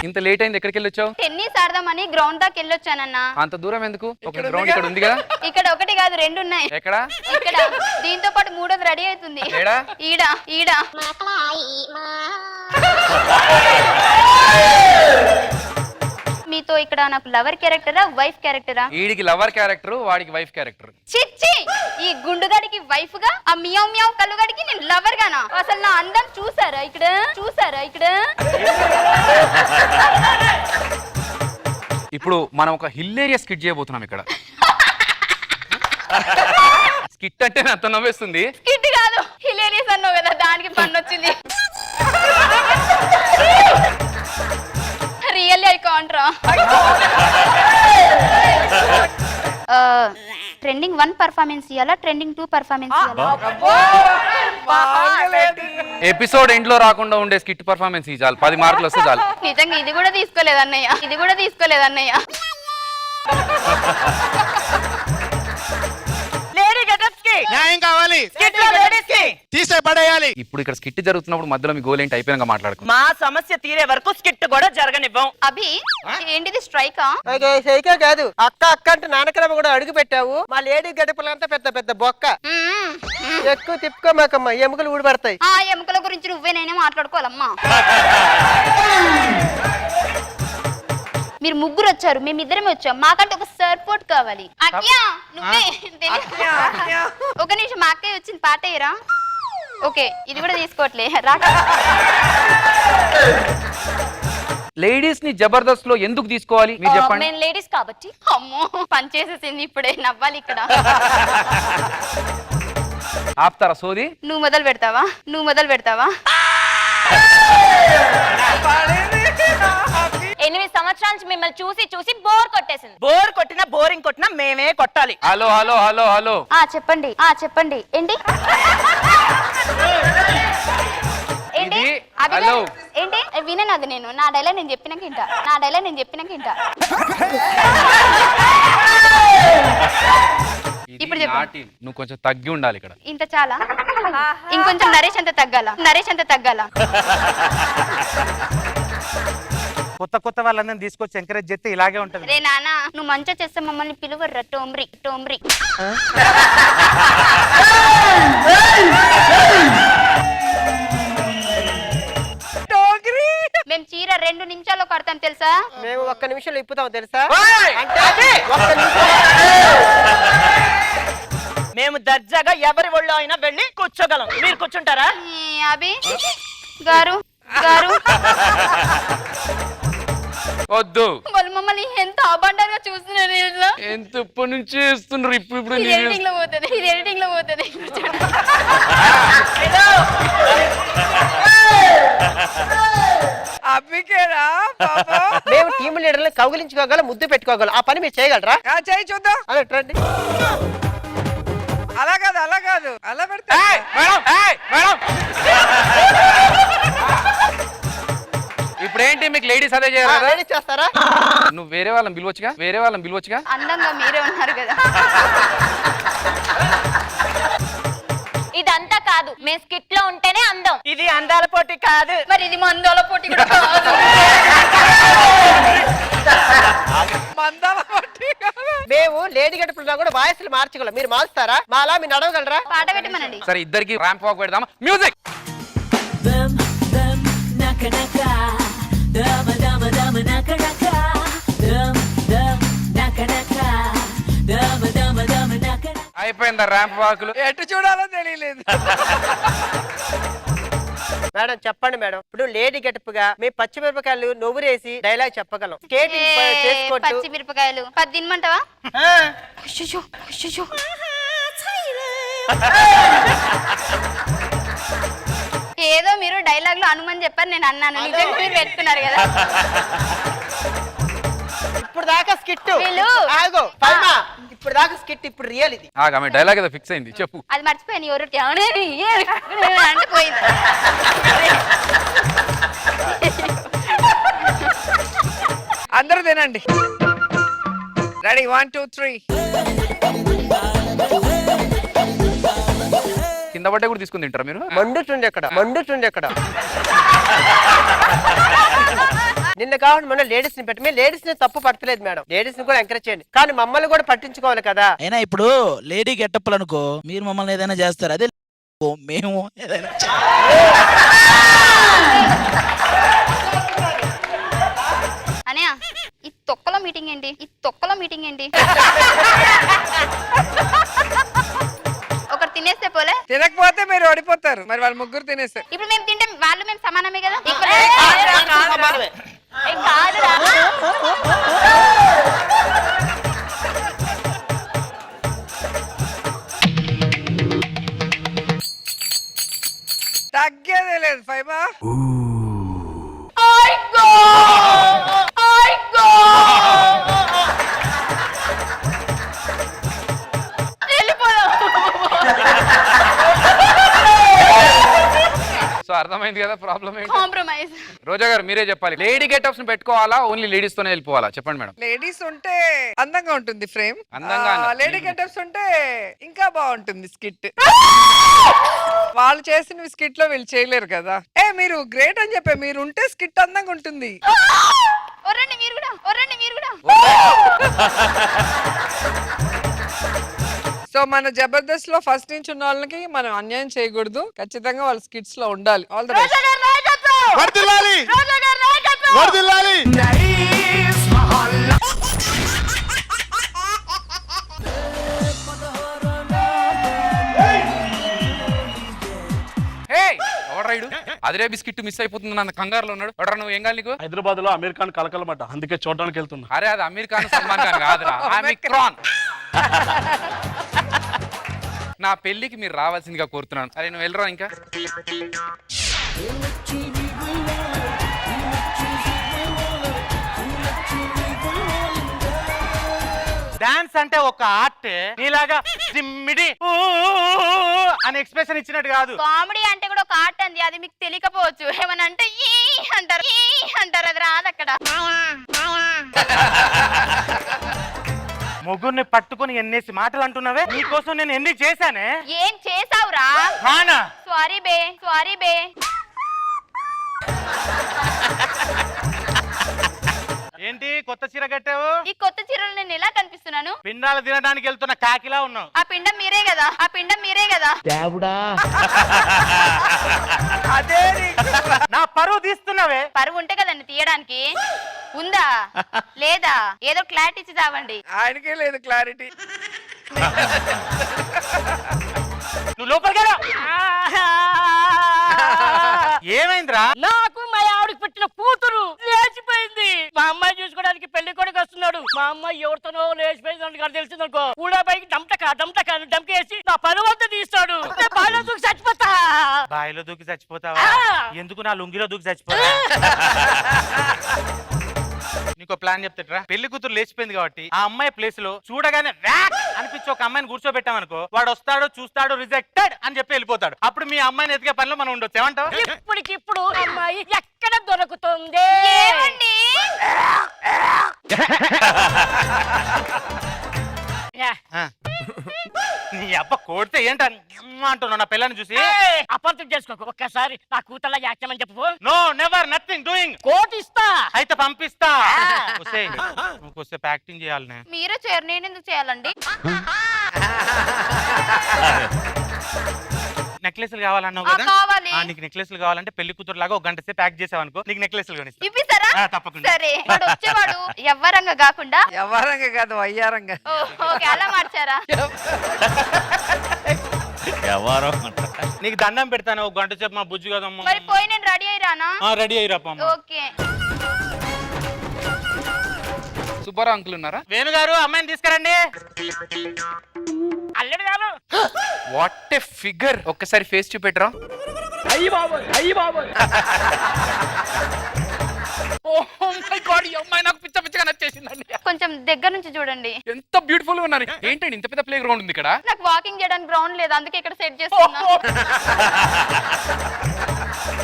ఇంత లేట్ అయింది, ఎక్కడికి వెళ్ళి వచ్చావు? టెన్నిస్ ఆడదామని గ్రౌండ్ దాకా వెళ్ళొచ్చానన్నా. అంత దూరం ఎందుకు? ఒక గ్రౌండ్ ఇక్కడ ఉంది కదా. ఇక్కడ ఒకటి కాదు, 2 ఉన్నాయి. ఎక్కడ? ఇక్కడ. దీంతో పాటు 3ది రెడీ అవుతుంది. ఏడా? ఈడ. మీతో ఇక్కడ నాకు లవర్ క్యారెక్టరా వైఫ్ క్యారెక్టరా? వీడికి లవర్ క్యారెక్టర్, వాడికి వైఫ్ క్యారెక్టర్. చిచ్చి, ఈ గుండుగాడికి వైఫ్ గా, ఆ మియావ్ మియావ్ కల్లుగాడికి నేను లవర్ గానా? అసలు నా అందం చూసారా ఇక్కడ? ఇప్పుడు మనం ఒక హిల్లేరియస్ స్కిట్ చేయబోతున్నాం ఇక్కడ. స్కిట్ అంటే అంత నవ్వేస్తుంది. స్కిట్ కాదు, హిలేరియస్ అన్నావు కదా, దానికి పన్ను వచ్చింది. రియల్లీ ఐ కాంట్ రా. ట్రెండింగ్ 1 పర్ఫార్మెన్స్ ఇవ్వాలా, ట్రెండింగ్ 2 పర్ఫార్మెన్స్ ఇవ్వాలా? ఎపిసోడ్ ఎండ్ లో రాకుండా ఉండే స్కిట్ పర్ఫార్మెన్స్ ఈ చాలు, 10 మార్కులు వస్తే చాలు. నిజంగా ఇది కూడా తీసుకోలేదన్నయ్య. న్యాయం కావాలి, తీసే పడేయాలి. ఇప్పుడు ఇక్కడ స్కిట్ జరుగుతున్నప్పుడు మధ్యలో మీ గోల్ ఏంటి అయిపోయాక మాట్లాడుకుందాం. మా సమస్య తీరే వరకు స్కిట్ కూడా జరగనివ్వం. అభి, ఏంటిది స్ట్రైకా? సైకా కాదు, అక్క అంటే నాన్నకరమ్మ కూడా అడుగు పెట్టావు. మా లేడీ గడపలంతా పెద్ద పెద్ద బొక్క. ఎక్కువ తిప్పుకోమాకమ్మా, ఎముకలు ఊడిపడతాయి. ఆ ఎముకల గురించి నువ్వేనైనా మాట్లాడుకోవాలమ్మా. మీరు ముగ్గురు వచ్చారు, మేమిద్దరమే వచ్చాం. మాకంటే ఒక సపోర్ట్ కావాలి. అక్యా, నువ్వే. ఒక నిమిషం, మా అక్కయ్య వచ్చింది, పాట వేయరా? ఓకే, ఇది కూడా తీసుకోవట్లే. లేడీస్ ని జబర్దస్త్ లో ఎందుకు తీసుకోవాలి మీరు చెప్పండి. మేము లేడీస్ కాబట్టి. అమ్మో, పని చేసేసింది ఇప్పుడే, నవ్వాలి ఇక్కడ. ఆపుతారా సోది? నువ్వు మొదలు పెడతావా? 8 సంవత్సరాల నుంచి మిమ్మల్ని చూసి బోర్ కొట్టేసింది. బోర్ కొట్టినా బోరింగ్ కొట్టినా మేమే కొట్టాలి. హలో. చెప్పండి. ఏంటి? ఇది అభినయ్, హలో. ఏంటి? వినది నేను. నా డైలాగ్ నేను చెప్పినాక ఇంట. ఇప్పుడు చెప్పు. నువ్వు కొంచెం తగ్గి ఉండాలి ఇక్కడ. ఇంత చాలా ఇంకొంచెం నరేష్ అంత తగ్గాల, నరేష్ అంత తగ్గాల. కొత్త కొత్త వాళ్ళందరినీ తీసుకొచ్చి ఎంకరేజ్ చేస్తే ఇలాగే ఉంటది. రే నాన్న, నువ్వు మంచిగా చేస్తే మమ్మల్ని పిలువర్రా టోమ్రి టోమ్రి. మేము చీర 2 నిమిషాల్లో కడతాం తెలుసా? మేము 1 నిమిషంలో ఇప్పుతాం తెలుసా? ఓయ్! అంటే 1 నిమిషం. మేము దర్జాగా ఎవరి ఒళ్ళో అయినా వెళ్ళి కూర్చోగలం, మీరు కూర్చుంటారా? అభి గారు గారు వద్దు, వాళ్ళు మమ్మల్ని ఎంత అబండంగా చూస్తున్నారు తెలుసా? ఎంత ఇప్పటి నుంచి ఇస్తున్నారు. ఇప్పుడు ఇది ఎడిటింగ్ లో పోతుంది, ఇది ఎడిటింగ్ లో పోతుంది. అబ్బికేరా మేము టీమ్ లీడర్ని కౌగిలించుకోగలం, ముద్దు పెట్టుకోగలం. ఆ పని మీరు చేయగలరా? చేయి చూద్దాం. అలా రండి. అలా కాదు, అలా కాదు, అలా పెడతా. ఇప్పుడు ఏంటి మీకు లేడీస్ అదే చేయాలి కదా? రెడీ చేస్తారా? నువ్వు వేరే వాళ్ళని పిలవచ్చుగా, వేరే వాళ్ళని పిలవచ్చుగా. అందంగా మీరే ఉన్నారు కదా. ఇదంతా కాదు, మేము స్కిట్ లో ఉంటేనే అందం. ఇది అందాల పోటీ కాదు. మరి ఇది మందోల పోటీ కూడా కాదు. మందాల పట్టి కాదు. మేము లేడీ గడుపులున్నా కూడా వాయిస్లు మార్చగలం. మీరు మార్చుతారా? మా అలా మీరు నడవగలరా? పాట పెట్టమనండి. సరే, ఇద్దరికి ర్యాంప్ వాక్ పెడదామా? మ్యూజిక్. అయిపోయిందా ర్యాంప్ వాకులు? ఎటు చూడాలో తెలియలేదు. మేడం చెప్పండి మేడం. ఇప్పుడు లేడీ గెటప్ గా మేము పచ్చిమిరపకాయలు నువ్వురేసి డైలాగ్ చెప్పగలం. స్కేటింగ్ చేసుకుంటూ పచ్చిమిరపకాయలు 10 తినమంటావా? అయ్యో అయ్యో. ఏదో మీరు డైలాగ్ లో అనుమని చెప్పారు, నేను అన్నాను. నిజంగా మీరు పెట్టుకున్నారు కదా. ఇప్పుడు దాకా స్కిట్ వీళ్ళు ఆగో పైమా. ఇప్పుడు దాకా స్కిట్, ఇప్పుడు రియల్ ఇది. ఆమె డైలాగ్ ఏదో ఫిక్స్ అయింది, చెప్పు. అది మర్చిపోయాను. ఎవరు అంటే పోయింది. అందరూ తినండి. రెడీ 1 2 3. కింద పడ్డే కూడా తీసుకుని తింటారా మీరు? మండుతుంది ఎక్కడ, మండుతుంది ఎక్కడ. నిన్న కావాలి మన లేడీస్ ని పెట్టి, మేము లేడీస్ ని తప్పు పట్టలేదు మేడం. లేడీస్ ని కూడా ఎంకరేజ్ చేయండి, కానీ మమ్మల్ని కూడా పట్టించుకోవాలి కదా. అయినా ఇప్పుడు లేడీ గెటప్లు అనుకో, మీరు మమ్మల్ని ఏదైనా చేస్తారు, అదే మేము ఏదైనా అనయా, ఈ తొక్కలో మీటింగ్ ఏంటి? ఈ తొక్కలో మీటింగ్ ఏంటి? ఒకరు తినేస్తే పోలే. తినకపోతే మీరు ఓడిపోతారు. మరి వాళ్ళు ముగ్గురు తినేస్తారు. ఇప్పుడు మేము తింటే వాళ్ళు మేము సమానమే కదా. సమానమే. కాదురా, తగ్గేదే లేదు ఫైమా. సో అర్థమైంది కదా ప్రాబ్లం ఏంటి? కాంప్రమైజ్. రోజా గారు మీరే చెప్పాలి. లేడీ గెటప్స్ ని పెట్టుకోవాలా, ఓన్లీ లేడీస్ తోనే వెళ్ళిపోవాలా? చెప్పండి మేడం. లేడీస్ ఉంటే అందంగా ఉంటుంది ఫ్రేమ్. అందంగా లేడీ గెటప్స్ ఉంటే ఇంకా బాగుంటుంది స్కిట్. వాళ్ళు చేసిన స్కిట్ లో వీళ్ళు చేయలేరు కదా. మీరు గ్రేట్ అని చెప్పే, మీరు ఉంటే స్కిట్ అందంగా ఉంటుంది. ఒర్రండి మీరు కూడా, ఒర్రండి మీరు కూడా. సో మన జబర్దస్త్ లో ఫస్ట్ నుంచి ఉన్న వాళ్ళకి మనం అన్యాయం చేయకూడదు. ఖచ్చితంగా వాళ్ళ స్కిట్స్ లో ఉండాలి. All the best. వర్ధిల్లాలి వర్ధిల్లాలి. అదిరే బిస్కెట్ మిస్ అయిపోతుంది, నన్ను కంగారులో ఉన్నాడు. ఎవడరా నువ్వు? ఏం కాదు నీకు? హైదరాబాద్ లో అమీర్ ఖాన్ కలకలమాట, అందుకే చూడడానికి వెళ్తున్నా. అరే అది అమీర్ ఖాన్ సల్మాన్ ఖాన్ కాదురా, ఒమిక్రాన్. నా పెళ్లికి మీరు రావాల్సిందిగా కోరుతున్నాను. అరే నువ్వు వెళ్ళరా ఇంకా. డాన్స్ అంటే ఒక ఆర్ట్. నీలాగా జిమ్మిడి అని ఎక్స్ప్రెషన్ ఇచ్చినట్టు కాదు. కామెడీ అంటే కూడా ఒక ఆర్ట్ అంది, అది మీకు తెలియకపోవచ్చు. ఏమన్నా అంటే ఈ అంటారు, ఈ అంటారు, అది రాదు అక్కడ. మొగుడిని పట్టుకొని ఎన్నేసి మాటలు అంటున్నావే, నీకోసం నేను ఎన్ని చేశానే. ఏం చేసావురా? రానా సారీ బే ఏంటి కొత్త చీర కట్టావు? ఈ కొత్త చీరలు నేను ఎలా కనిపిస్తున్నాను? పిండాలు తినడానికి వెళ్తున్న కాకిలా ఉన్నావు. ఆ పిండం మీరే కదా అదే నా పరువు తీస్తున్నావే. పరువు ఉంటే కదండి తీయడానికి. ఉందా లేదా? ఏదో క్లారిటీ ఇచ్చి చావండి. ఆయనకే లేదు క్లారిటీ. నువ్వు లోపలికి రా. ఏమైందిరా? నాకు మా ఆవిడకి పెట్టిన కూతురు లేచిపోయింది. మా అమ్మాయి చూసుకోవడానికి పెళ్లి కొడుకు వస్తున్నాడు. మా అమ్మాయి ఎవరితోనో లేచిపోయింది అని తెలిసిందనుకో, కూడా పైకి డంకేసి నా పరువంతా తీస్తాడు. నేను బావిలో దూకి చచ్చిపోతా. బావిలో దూకి చచ్చిపోతావా? ఎందుకు నా లుంగిలో దూకి చచ్చిపోతా? నీకో ప్లాన్ చెప్తారా? పెళ్లి కూతురు లేచిపోయింది కాబట్టి ఆ అమ్మాయి ప్లేస్ లో చూడగానే ర్యాక్ అనిపించి ఒక అమ్మాయిని కూర్చోబెట్టామనుకో, వాడు వస్తాడు చూస్తాడు రిజెక్టెడ్ అని చెప్పి వెళ్ళిపోతాడు. అప్పుడు మీ అమ్మాయిని ఎదిగే పనిలో మనం ఉండొచ్చు. ఏమంటావు? ఇప్పటికిప్పుడు అమ్మాయి ఎక్కడ దొరుకుతుంది? ఏమండి? నీ అబ్బ కొడితే ఏంట అంటున్నావు నా పిల్లని చూసి? అపార్థం చేసుకోకు. ఒక్కసారి నా కూతుర్లా యాక్చమని చెప్పు. No never nothing doing. కోట్ ఇస్తా. అయితే పంపిస్తా. నువ్వు వస్తే యాక్టింగ్ చేయాలి. మీరే చేయరు, నేను ఎందుకు చేయాలండి? నెక్లెస్లు కావాలన్నావు కదా? కావాలి. నీకు నెక్లెస్లు కావాలంటే పెళ్లి కూతురు లాగా ఒక గంట సేపు ప్యాక్ చేసావు అనుకో, నీకు నెక్లెస్లు కొనిస్తా. ఇప్పిస్తారా? తప్పకుండా. సరే, వాడు వచ్చేవాడు ఎవ్వరంగా కాకుండా ఎవరంగా కాదు వయ్యారంగా. ఓకే, అలా మార్చారా? నీకు దండం పెడతాను, ఒక గంట సేపు మా బుజ్జు కదమ్మా. మరి పోయి నేను రెడీ అయ్యి రానా? రెడీ అయ్యిరాపా. ఓకే. సుబ్బారావు అంకుల్ ఉన్నారా? వేణు గారు అమ్మాయిని తీసుకురండి. అల్లెడు గారు. What a figure. ఒక్కసారి ఫేస్ చూపెట్టరా? అయ్యి బాబోయ్. ఓ మై గాడ్, ఈ అమ్మాయి నాకు పిచ్చగా నచ్చేసిందండి. కొంచెం దగ్గర నుంచి చూడండి. ఎంత బ్యూటిఫుల్ గా ఉన్నారు. ఏంటండి ఇంత పెద్ద ప్లే గ్రౌండ్ ఉంది ఇక్కడ? నాకు వాకింగ్ చేయడానికి గ్రౌండ్ లేదు, అందుకే ఇక్కడ సెట్ చేస్తున్నా.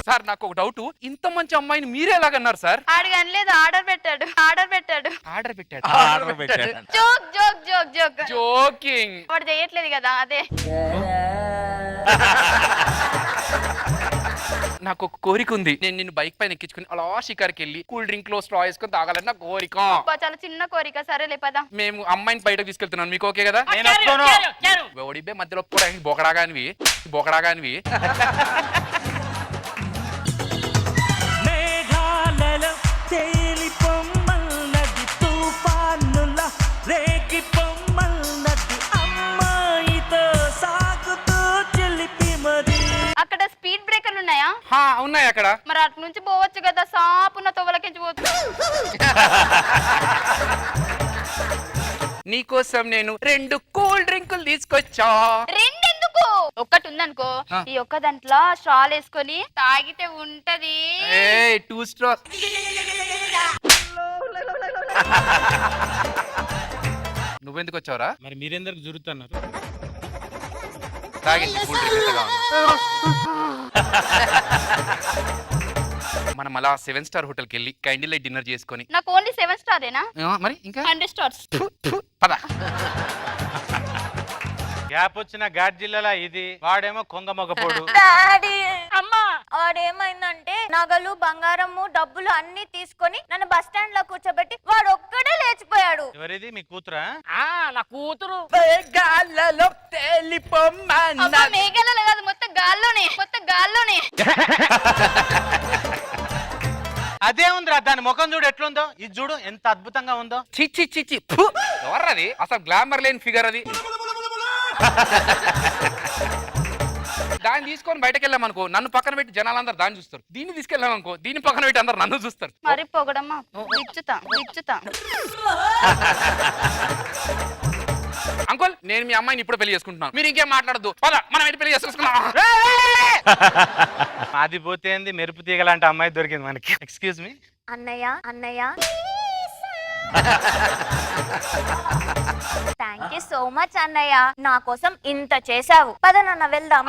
సార్ నాకు ఒక డౌట్, ఇంత మంచి అమ్మాయిని మీరే ఎలాగన్నారు సార్? ఆడిగా అనలేదు, ఆర్డర్ పెట్టాడు. ఆర్డర్ పెట్టాడు. Joke joking. వాడు చేయట్లేదు కదా, అదే. నాకు ఒక కోరిక ఉంది. నేను నిన్ను బైక్ పైన ఎక్కించుకుని అలా షికార్కి వెళ్ళి కూల్ డ్రింక్ లో స్ట్రా వేసుకొని తాగాలని నా కోరిక. చాలా చిన్న కోరిక. సరేలే పద. మేము అమ్మాయిని బయటకు తీసుకెళ్తున్నాను, మీకు ఓకే కదా? నేను వస్తాను. ఓడిబే మధ్యలో బొకడాగానివి. అక్కడ స్పీడ్ బ్రేకర్లు ఉన్నాయా? ఉన్నాయి అక్కడ. మరి అటు నుంచి పోవచ్చు కదా, సాపున్న తొవ్వలకించి పోవచ్చు. నీకోసం నేను 2 కూల్ డ్రింకులు తీసుకొచ్చా. రెండెందుకు? ఒక్కటి ఉందనుకో, ఈ ఒక్క దాంట్లో స్ట్రాల్ వేసుకొని తాగితే ఉంటది. 2 స్ట్రాస్. నువ్వెందుకు వచ్చావురా? మరి మీరెందరికి జరుగుతున్నారు? తాగింది కూల్ డ్రింక్ ఎంతగా ఉంది. మనం అలా 7 స్టార్ హోటల్కి వెళ్ళి క్యాండిల్ లైట్ డిన్నర్ చేసుకొని. నాకు ఓన్లీ 7 స్టారేనా? మరి ఇంకా 100 స్టార్స్. పద. గ్యాప్ వచ్చిన ఘాట్ జిల్లాలో ఇది, వాడేమో కొంగ మొగపోడు. డాడీ, అమ్మా, వాడేమైందంటే నగలు బంగారము డబ్బులు అన్ని తీసుకొని నన్ను బస్ స్టాండ్ లో కూర్చోబెట్టి వాడు ఒక్కడే లేచిపోయాడు. ఎవరిది మీ కూతురా? నా కూతురు. మేఘాలలో తేలిపోమ్మన్నా. అబ్బా, మేఘాలలో కాదు, మొత్తం గాల్లోనే. అదే ఉందిరా, దాని ముఖం చూడు ఎట్లుందో, ఇది చూడు ఎంత అద్భుతంగా ఉందో. చిచ్చి ఎవర్రది? అసలు గ్లామర్ లేని ఫిగర్ అది. దాన్ని తీసుకొని బయటకు వెళ్ళామనుకో, నన్ను పక్కన పెట్టి జనాలందరూ దాన్ని చూస్తారు. దీన్ని తీసుకెళ్ళామనుకో, దీన్ని పక్కన పెట్టి అందరు నన్ను చూస్తారు. మరి పొగడమ్మా, విచ్చుతా. అంకుల్, నేను మీ అమ్మాయిని ఇప్పుడు పెళ్లి చేసుకుంటున్నాను, మీరు ఇంకేం మాట్లాడద్దు. మనం అయితే పెళ్లి చేసుకుంటున్నాం. అది పోతే ఏంది, మెరుపు తీగలాంటి అమ్మాయి దొరికింది మనకి. ఎక్స్క్యూజ్ మీ అన్నయ్య థ్యాంక్ యూ సో మచ్ అన్నయ్య, నా కోసం ఇంత చేసావు. పద నాన్న వెళ్దాం.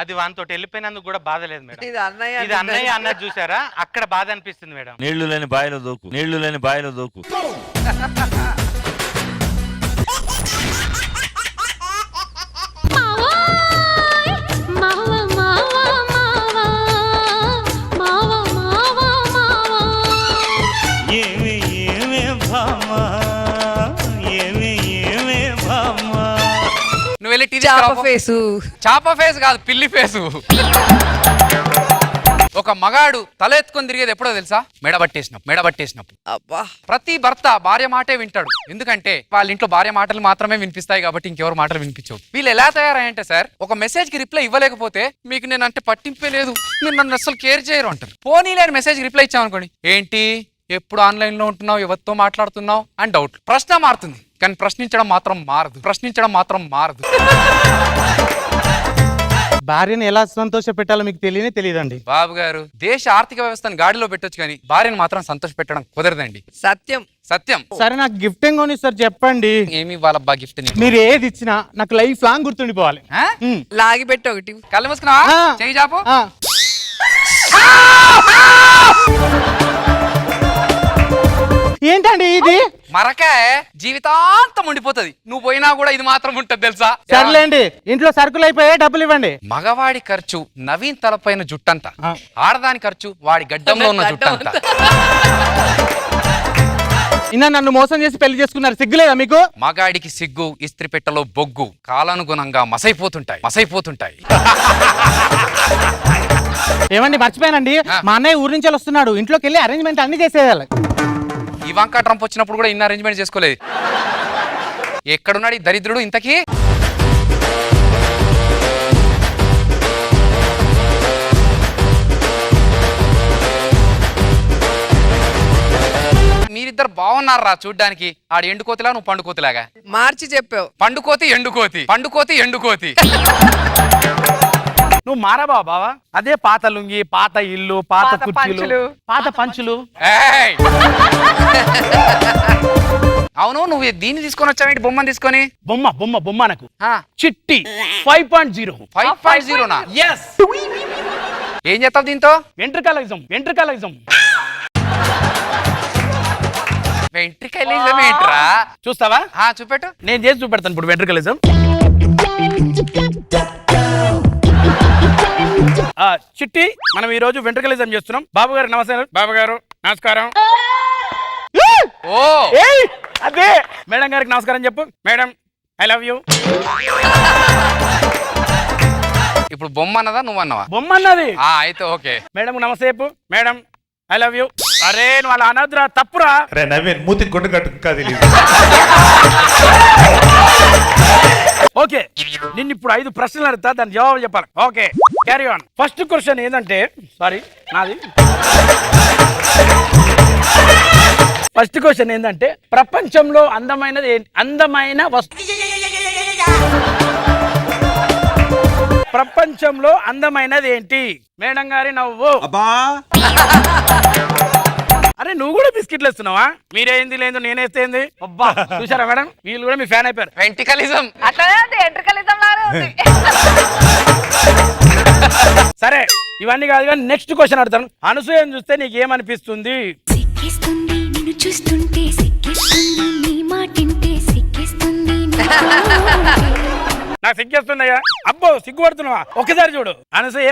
అది వానితో వెళ్ళిపోయినందుకు కూడా బాధ లేదు మేడం. ఇది అన్నయ్య ఇది అన్నయ్య అన్నది చూసారా, అక్కడ బాధ అనిపిస్తుంది మేడం. నీళ్లు లేని బాయిలో దూకు. చాప ఫేసు. చాప ఫేస్ కాదు, పిల్లి ఫేసు. ఒక మగాడు తల ఎత్తుకొని తిరిగేది ఎప్పుడో తెలుసా? మెడబట్టేసినప్పుడు. అబ్బా, ప్రతి భర్త భార్య మాటే వింటాడు. ఎందుకంటే వాళ్ళ ఇంట్లో భార్య మాటలు మాత్రమే వినిపిస్తాయి కాబట్టి ఇంకెవరు మాటలు వినిపించవు. వీళ్ళు ఎలా తయారయ్యంటే సార్, ఒక మెసేజ్ కి రిప్లై ఇవ్వలేకపోతే మీకు నేను అంటే పట్టింపే లేదు, మీరు నన్ను అసలు కేర్ చేయరు అంటారు. పోనీ లేని మెసేజ్ రిప్లై ఇచ్చామనుకోండి, ఏంటి ఎప్పుడు ఆన్లైన్ లో ఉంటున్నావు, ఎవరితో మాట్లాడుతున్నావు అని డౌట్. ప్రశ్న మారుతుంది కానీ ప్రశ్నించడం మాత్రం మారదు. భార్యని ఎలా సంతోష పెట్టాలో మీకు తెలియదండి. బాబు గారు, దేశ ఆర్థిక వ్యవస్థను గాడిలో పెట్టొచ్చు కానీ భార్యను మాత్రం సంతోష పెట్టడం కుదరదండి. సత్యం. సరే, నాకు గిఫ్ట్ ఏం కొని సార్ చెప్పండి. ఏమి వాళ్ళబ్బా గిఫ్ట్? మీరు ఏది ఇచ్చినా నాకు లైఫ్ లాంగ్ గుర్తుండిపోవాలి. లాగి పెట్టి ఒకటి. కళ్ళు మూసుకున్నావా? చెయ్యి చాపు. ఏంటండి ఇది? మరకాయ జీవితాంతం ఉండిపోతుంది, నువ్వు పోయినా కూడా ఇది మాత్రం ఉంటది తెలుసా? సర్లేండి, ఇంట్లో సరుకులు అయిపోయా, డబ్బులు ఇవ్వండి. మగవాడి ఖర్చు నవీన్ తలపైన జుట్టంతా, ఆడదాని ఖర్చు వాడి గడ్డంలో ఉన్న జుట్టంతా. ఇన్న నన్ను మోసం చేసి పెళ్లి చేసుకున్నారు, సిగ్గులేదా మీకు? మగాడికి సిగ్గు ఇస్త్రీ పెట్టెలో బొగ్గు కాలానుగుణంగా మసైపోతుంటాయి. ఏమండి, మర్చిపోయానండి, మా అన్నయ్య ఊరి నుంచి వస్తున్నాడు, ఇంట్లోకి వెళ్ళి అరేంజ్మెంట్ అన్ని చేసేయాలి. ఇవాంకా ట్రంప్ వచ్చినప్పుడు కూడా ఇన్ని అరేంజ్మెంట్ చేసుకోలేదు. ఎక్కడున్నాడు ఈ దరిద్రుడు ఇంతకీ? మీరిద్దరు బాగున్నారా చూడ్డానికి? ఆడు ఎండుకోతిలా, నువ్వు పండుకోతిలాగా. మార్చి చెప్పావు. పండుకోతి ఎండుకోతి. నువ్వు మారా బావా, అదే పాత లుంగి, పాత ఇల్లు, పాత కుర్చీలు, పాత పంచులు. ఏయ్! అవును, నువ్వు దీన్ని తీసుకొని వచ్చావేంటి? బొమ్మను తీసుకొని. బొమ్మ నాకు చిట్టి 5.0. 5.0నా? ఏం చేస్తావు దీంతో? వెంట్రుకలిజం. వెంట్రికలిజం ఏంట్రా? చూస్తావా? చూపెట్టు. నేను చేసి చూపెడతాను ఇప్పుడు వెంట్రుకలిజం. చిట్టి, మనం ఈ రోజు వెంట్రుకలిజం చేస్తున్నాం. బాబు గారు నమస్కారం. బాబు గారు నమస్కారం. అదే మేడం గారికి నమస్కారం చెప్పు. Madam, I love you. ఇప్పుడు బొమ్మ అన్నదా నువ్వు అన్నవా? బొమ్మ అన్నది. అయితే ఓకే. మేడం నమస్తే చెప్పు. Madam, I love you. అరే నువ్వు అలా అనద్దురా, తప్పురా. మూతి గుడ్డ కట్టు కాదు. ఓకే, నిన్ను ఇప్పుడు 5 ప్రశ్నలు అడుగుతా, దాని జవాబు చెప్పాలి. Okay, carry on. First question ఏంటంటే, ఫస్ట్ క్వశ్చన్ ఏంటంటే, ప్రపంచంలో అందమైన వస్తువు ప్రపంచంలో అందమైనది ఏంటి? మేడం గారి నవ్వు. అరే నువ్వు కూడా బిస్కెట్లు వేస్తున్నావా? మీరేంది లేదు నేనేస్తే ఏంది? అబ్బా, చూసారా మేడం, వీళ్ళు కూడా మీ ఫ్యాన్ అయిపోయారు. వెంట్రికలిజం అట్లనే ఉంది, ఎంట్రికలిజం లాగా ఉంది. సరే, ఇవన్నీ కాదు కానీ నెక్స్ట్ క్వశ్చన్ అడుగుతాను. అనసూయని చూస్తే నీకు ఏమనిపిస్తుంది? నాకు సిగ్గేస్తుందయ్యా. అబ్బో, సిగ్గుపడుతున్నావా? ఒక్కసారి చూడు. అనసూయ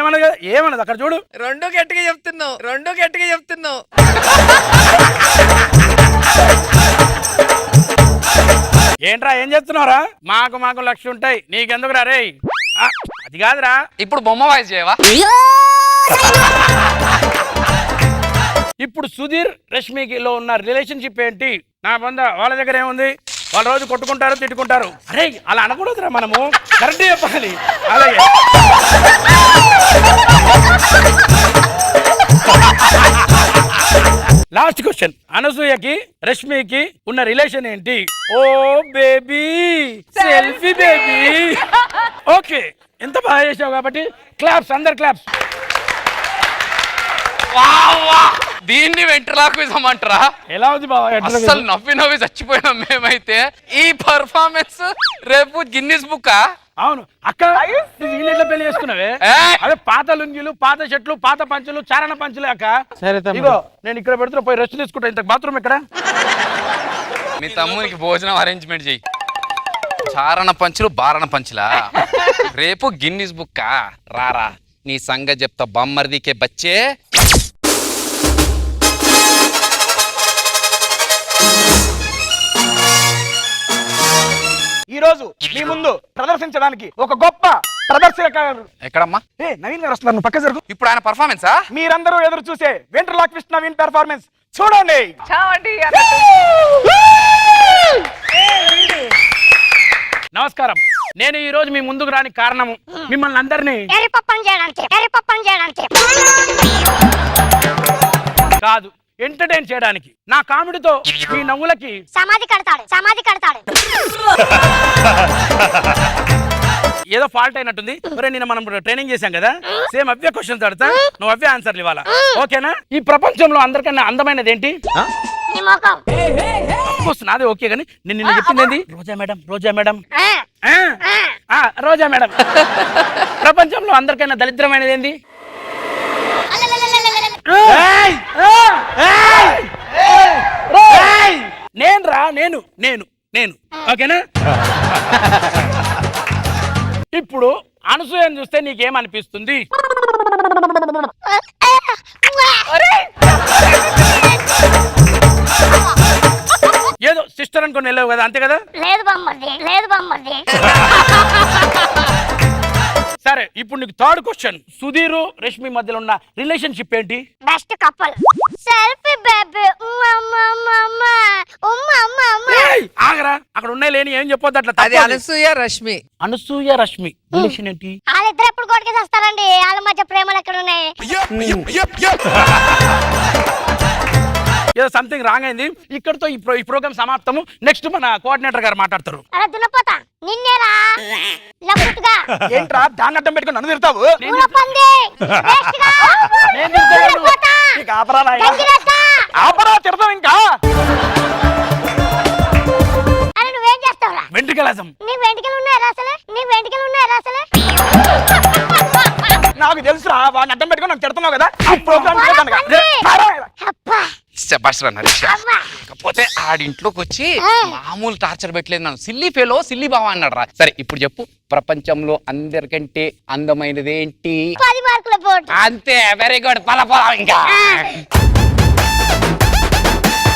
ఏమన్నది అక్కడ చూడు. రెండు గట్టిగా చెప్తున్నావు. ఏంట్రా, ఏం చేస్తున్నావురా? మాకు లక్ష్యం ఉంటాయి, నీకెందుకురా? రే అది కాదురా. ఇప్పుడు బొమ్మ వాయిస్ చేయవా? ఇప్పుడు సుధీర్ రష్మికిలో ఉన్న రిలేషన్షిప్ ఏంటి? నా బంధ వాళ్ళ దగ్గర ఏముంది? వాళ్ళు రోజు కొట్టుకుంటారు, తిట్టుకుంటారు. అరే అలా అనకూడదురా, మనము కరెక్ట్ చెప్పాలి. అలాగే లాస్ట్ క్వశ్చన్, అనసూయకి రష్మికి ఉన్న రిలేషన్ ఏంటి? ఓ బేబీ, సెల్ఫీ బేబీ. ఓకే, ఎంత బాగా చేసావు కాబట్టి క్లాప్స్, అందరు క్లాప్స్. దీన్ని వెంట్రలాక్విజం అంటారా? ఎలా ఉంది బాబా? అసలు నవ్వి చచ్చిపోయినాం మేమైతే. ఈ పర్ఫార్మెన్స్ రేపు గిన్నిస్ బుక్. అవును అక్క, ఎట్లా పెళ్లి చేసుకున్నావే? అదే పాత లుంగిలు, పాత షర్ట్లు, పాత పంచులు, చారణ పంచులే అక్క. సరే ఇగో నేను ఇక్కడ పెడుతున్నా, పోయి రెస్ట్ తీసుకుంటా. ఇంత బాత్రూమ్ ఎక్కడ? మీ తమ్మునికి భోజనం అరేంజ్మెంట్ చెయ్యి. చారణ పంచులు, బారణ పంచులా? రేపు గిన్నిస్ బుక్. రారా, నీ సంగతి చెప్తా. బామ్మర్దికే బచ్చే. ఈ రోజు మీ ముందు ప్రదర్శించడానికి ఒక గొప్ప ప్రదర్శనకారుడు ఎక్కడమ్మా నవీన్ గారు వస్తున్నారు, నువ్వు పక్క జరుగు. ఇప్పుడు ఆయన పర్ఫార్మెన్సా? మీరందరూ ఎదురు చూసే వెంట్రలాక్విస్ట్ నవీన్ పెర్ఫార్మెన్స్ చూడండి. చావండి నమస్కారం. నేను ఈ రోజు మీ ముందుకు రాని కారణం మిమ్మల్ని అందరినీ కాదు ఎంటర్టైన్ చేయడానికి. నా కామెడీతో మీ నవ్వులకి సమాధి కడతాడు. ఏదో ఫాల్ట్ అయినట్టుంది. నేను మనం ట్రైనింగ్ చేశాం కదా, సేమ్ అవే క్వశ్చన్స్ అడతా, నువ్వు అవే ఆన్సర్లు ఇవ్వాలా, ఓకేనా? ఈ ప్రపంచంలో అందరికన్నా అందమైనది ఏంటి? నాదే ఓకే కానీ నిన్న చెప్పింది ఏంది? రోజా మేడం, రోజా మేడం, రోజా మేడం. ప్రపంచంలో అందరికన్నా దరిద్రమైనది ఏంది? నేను రా, నేను నేను నేను ఓకేనా? ఇప్పుడు అనసూయని చూస్తే నీకేమనిపిస్తుంది? ఏదో సిస్టర్ అనుకుని వెళ్ళావు కదా, అంతే కదా? లేదు బామ్మది. సరే, ఇప్పుడు నీకు థర్డ్ క్వశ్చన్. సుధీర్ రష్మి మధ్యలో ఉన్న రిలేషన్షిప్ ఏంటి? Best couple. Selfie baby. ఆగరా, అక్కడ ఉన్నాయి లేని ఏం చెప్పొద్దు అట్లా. అది అనసూయ రష్మి. అనసూయ రష్మి రిలేషన్ ఏంటి? వాళ్ళిద్దరు ఎప్పుడు కొడుకు చేస్తారండి, వాళ్ళ మధ్య ప్రేమలు ఎక్కడ ఉన్నాయి? ఏదో సంథింగ్ రాంగ్ అయింది. ఇక్కడతో ఈ ప్రోగ్రామ్ సమాప్తము. నెక్స్ట్ మన కోఆర్డినేటర్ గారు మాట్లాడతారు. అరే దున్నపోతా, నిన్నేరా లప్పుగా. ఏంట్రా దాన్ని అడ్డం పెట్టుకుని నన్ను తిడతావు? ఆపరా, తిడతావు ఇంకా. నువ్వేం చేస్తావురా? వెంట్రుకలాసం. నీ వెంట్రుకలు ఉన్నాయా అసలు? నాకు తెలుసురా, వాడిని అడ్డం పెట్టుకుని నన్ను తిడుతున్నావు కదా. ఈ ప్రోగ్రామ్ కాకపోతే ఆడింట్లోకి వచ్చి మామూలు టార్చర్ పెట్టలేదు నన్ను. సిల్లీ ఫెలో, సిల్లీ బావ అన్నాడు రా. సరే ఇప్పుడు చెప్పు, ప్రపంచంలో అందరికంటే అందమైనది ఏంటి? 10 మార్కుల పోటీ. అంతే, వెరీ గుడ్. పల ఇంకా